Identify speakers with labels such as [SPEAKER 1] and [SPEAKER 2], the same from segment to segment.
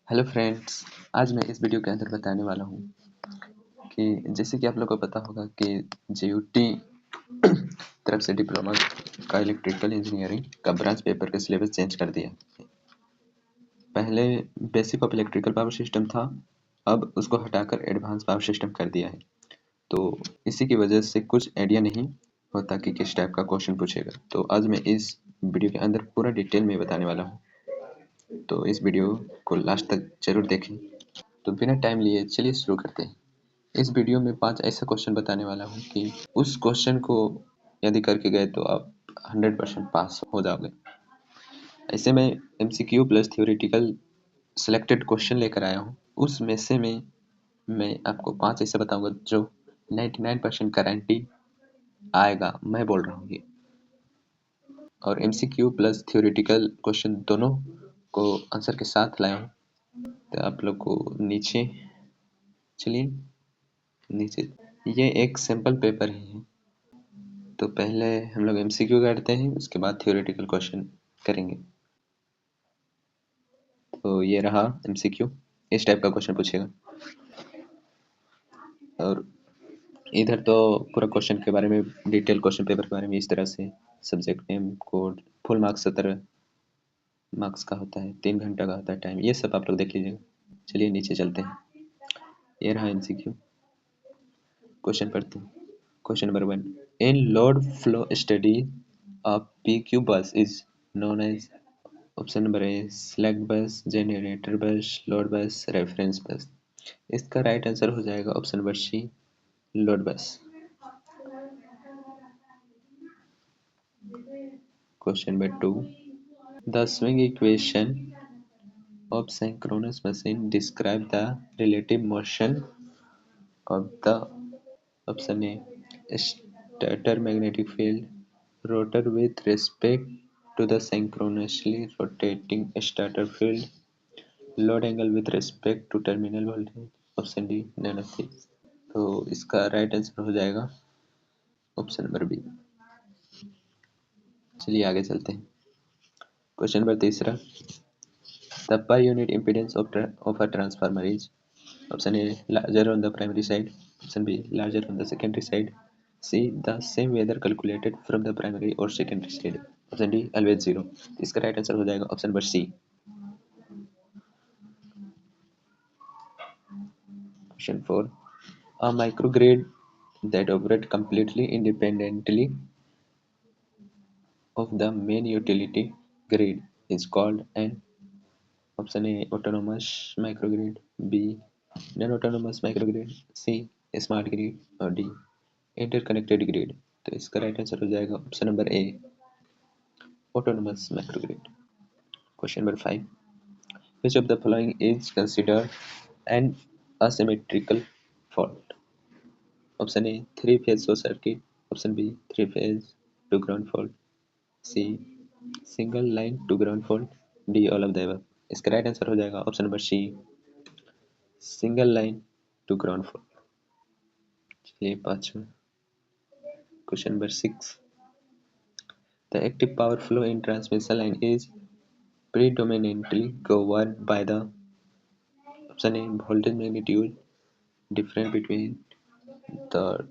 [SPEAKER 1] Hello friends, आज मैं इस वीडियो के अंदर बताने वाला हूँ कि जैसे कि आप लोगों को पता होगा कि जेयूटी तरफ से डिप्लोमा का इलेक्ट्रिकल इंजीनियरिंग का ब्रांच पेपर का सिलेबस चेंज कर दिया। पहले basic of electrical power system था, अब उसको हटाकर एडवांस पावर सिस्टम कर दिया है। तो इसी की वजह से कुछ आइडिया नहीं होता कि किस टाइप का क्वेश्चन पूछेगा। तो आज मैं इस वीडियो के अंदर पूरा डिटेल में बताने वाला हूँ, तो इस वीडियो को लास्ट तक जरूर देखें। तो बिना टाइम लिए चलिए शुरू करते हैं। इस वीडियो में 5 ऐसा क्वेश्चन बताने वाला हूँ कि उस क्वेश्चन को यदि करके गए तो आप 100% पास हो जाओगे। ऐसे मैं MCQ plus theoretical selected question लेकर आया हूँ। उसमें से मैं आपको 5 ऐसे बताऊंगा जो 99% गारंटी आएगा, मैं बोल रहा हूँ ये। और MCQ प्लस थ्योरेटिकल क्वेश्चन दोनों को आंसर के साथ लाया हूँ। तो आप लोग को नीचे ये एक सैम्पल पेपर है। तो पहले हम लोग MCQ करते हैं, उसके बाद थ्योरेटिकल क्वेश्चन करेंगे। तो ये रहा MCQ, इस टाइप का क्वेश्चन पूछेगा। और इधर तो पूरा क्वेश्चन के बारे में, डिटेल क्वेश्चन पेपर के बारे में इस तरह से, subject name, code, full marks 17 marks का होता है, 3 घंटा का होता है टाइम, ये सब आप लोग देख लीजिएगा। चलिए नीचे चलते हैं। ये रहा MCQ, क्वेश्चन पढ़ते हैं। Question number 1, in load flow study of PQ bus is known as. Option number A slack bus, generator bus, load bus, reference bus. इसका राइट आंसर हो जाएगा option number C, load bus. Question number 2, the swing equation of synchronous machine describe the relative motion of the option A stator magnetic field, rotor with respect to the synchronously rotating stator field, load angle with respect to terminal voltage, option D none of this. तो इसका right answer हो जाएगा option number B. चलिए आगे चलते हैं। Question number 3, the per unit impedance of a transformer is. Option A larger on the primary side, option B larger on the secondary side, C the same whether calculated from the primary और secondary side, option D always 0। इसका right answer हो जाएगा option number C. Question 4, a microgrid that operates completely independently of the main utility grid is called an. Option A autonomous microgrid, B non-autonomous microgrid, C smart grid और D interconnected grid। तो इसका right answer हो जाएगा option number A, autonomous microgrid। Question number 5, which of the following is considered an asymmetrical fault? Option A 3 phase short circuit, option B 3 phase to ground fault, C single line to ground fault, D all of the above. इसका right answer हो जाएगा option number C, single line to ground fault. चलिए 5वां, question number 6, the active power flow in transmission line is predominantly governed by the. Option A voltage magnitude different between the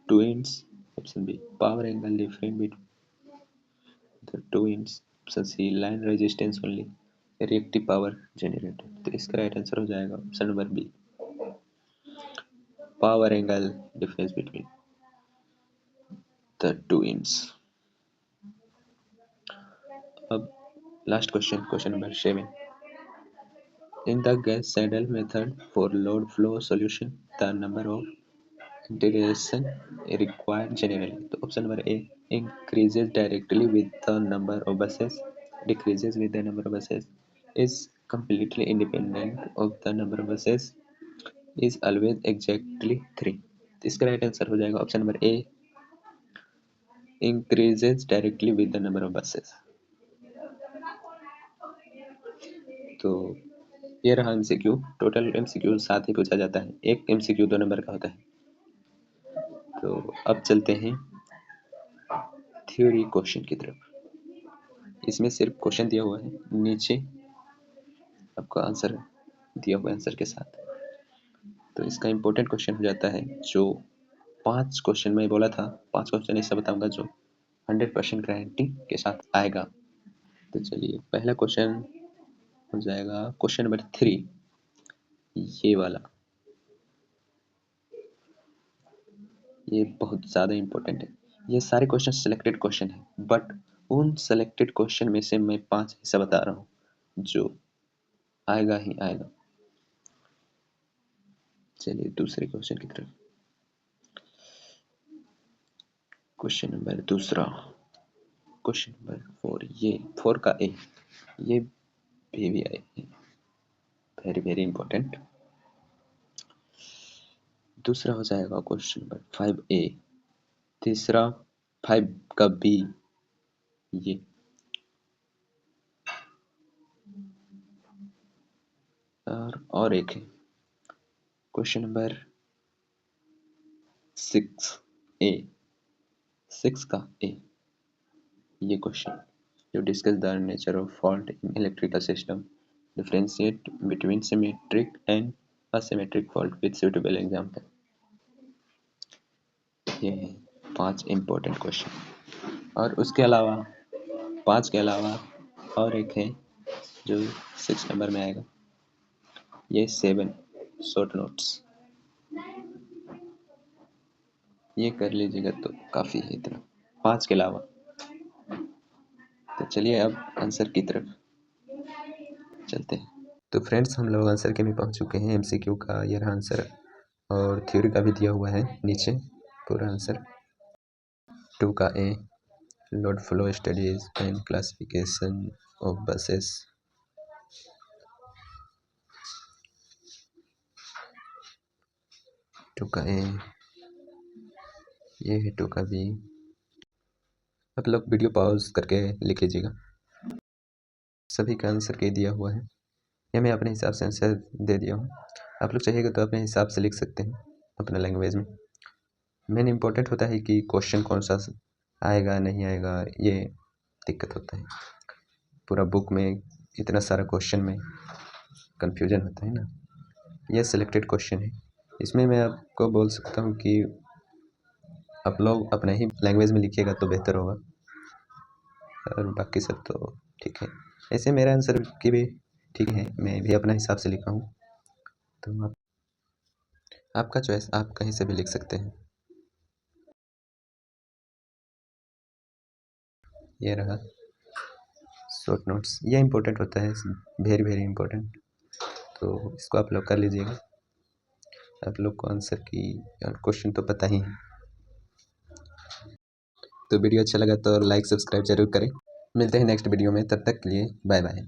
[SPEAKER 1] two ends, option B power angle different between the two ends, option C line resistance only, reactive power generated. तो इसका right answer हो जाएगा option number B, power angle difference between the two ends। अब last question, question number 7, in the gas saddle method for load flow solution the number of iteration required generally। तो option number A increases directly with the number of buses, decreases with the number of buses, is completely independent of the number of buses, is always exactly 3। इसका right answer हो जाएगा option number A increases directly with the number of buses। तो ये रहा MCQ। Total MCQ 7 ही पूछा जाता है, एक MCQ 2 नंबर का होता है। तो अब चलते हैं थ्योरी क्वेश्चन की तरफ। इसमें सिर्फ क्वेश्चन दिया हुआ है, नीचे आपका आंसर दिया हुआ आंसर के साथ। तो इसका इम्पोर्टेंट क्वेश्चन हो जाता है, जो 5 क्वेश्चन मैं बोला था, 5 क्वेश्चन ऐसा बताऊंगा जो 100% गारंटी के साथ आएगा। तो चलिए पहला क्वेश्चन हो जाएगा क्वेश्चन नंबर 3, ये वाला। ये बहुत ज़्यादा इम्पोर्टेंट है। ये सारे क्वेश्चन सिलेक्टेड क्वेश्चन है, बट उन सेलेक्टेड क्वेश्चन में से मैं 5 ऐसा बता रहा हूँ जो आएगा ही आएगा। चलिए दूसरे क्वेश्चन की तरफ। क्वेश्चन नंबर दूसरा, क्वेश्चन नंबर 4, ये 4 का ए, ये PVI है, वेरी वेरी इंपॉर्टेंट। दूसरा हो जाएगा क्वेश्चन नंबर 5A, तीसरा 5 का बी, ये और एक है क्वेश्चन नंबर 6A, 6 का ए, ये क्वेश्चन जो discuss the nature of fault in electrical system, differentiate between symmetric and asymmetric fault with suitable example. ये है 5 इम्पोर्टेंट क्वेश्चन। और उसके अलावा 5 के अलावा और एक है जो 6 नंबर में आएगा, ये 7 शॉर्ट नोट्स, ये कर लीजिएगा तो काफ़ी है इतना, 5 के अलावा। तो चलिए अब आंसर की तरफ चलते हैं। तो फ्रेंड्स हम लोग आंसर के में पहुंच चुके हैं। MCQ का ये रहा आंसर, और थ्योरी का भी दिया हुआ है नीचे पूरा आंसर। 2 का A, load flow studies and classification of buses. 2 का ए, ये है 2 का बी। आप लोग वीडियो पॉज करके लिख लीजिएगा। सभी का आंसर के दिया हुआ है, या मैं अपने हिसाब से आंसर दे दिया हूँ। आप लोग चाहिएगा तो अपने हिसाब से लिख सकते हैं अपना लैंग्वेज में। मेन इम्पोर्टेंट होता है कि क्वेश्चन कौन सा आएगा नहीं आएगा, ये दिक्कत होता है। पूरा बुक में इतना सारा क्वेश्चन में कन्फ्यूजन होता है ना। ये सिलेक्टेड क्वेश्चन है, इसमें मैं आपको बोल सकता हूँ कि आप लोग अपने ही लैंग्वेज में लिखिएगा तो बेहतर होगा, और बाकी सब तो ठीक है। ऐसे मेरा आंसर की भी ठीक है, मैं भी अपना हिसाब से लिखा हूँ। तो आपका चॉइस, आप कहीं से भी लिख सकते हैं। ये रहा शॉर्ट नोट्स, ये इम्पोर्टेंट होता है, वेरी वेरी इम्पोर्टेंट। तो इसको आप लोग कर लीजिएगा। आप लोग को आंसर की क्वेश्चन तो पता ही है। तो वीडियो अच्छा लगा तो लाइक सब्सक्राइब जरूर करें। मिलते हैं नेक्स्ट वीडियो में, तब तक के लिए बाय बाय।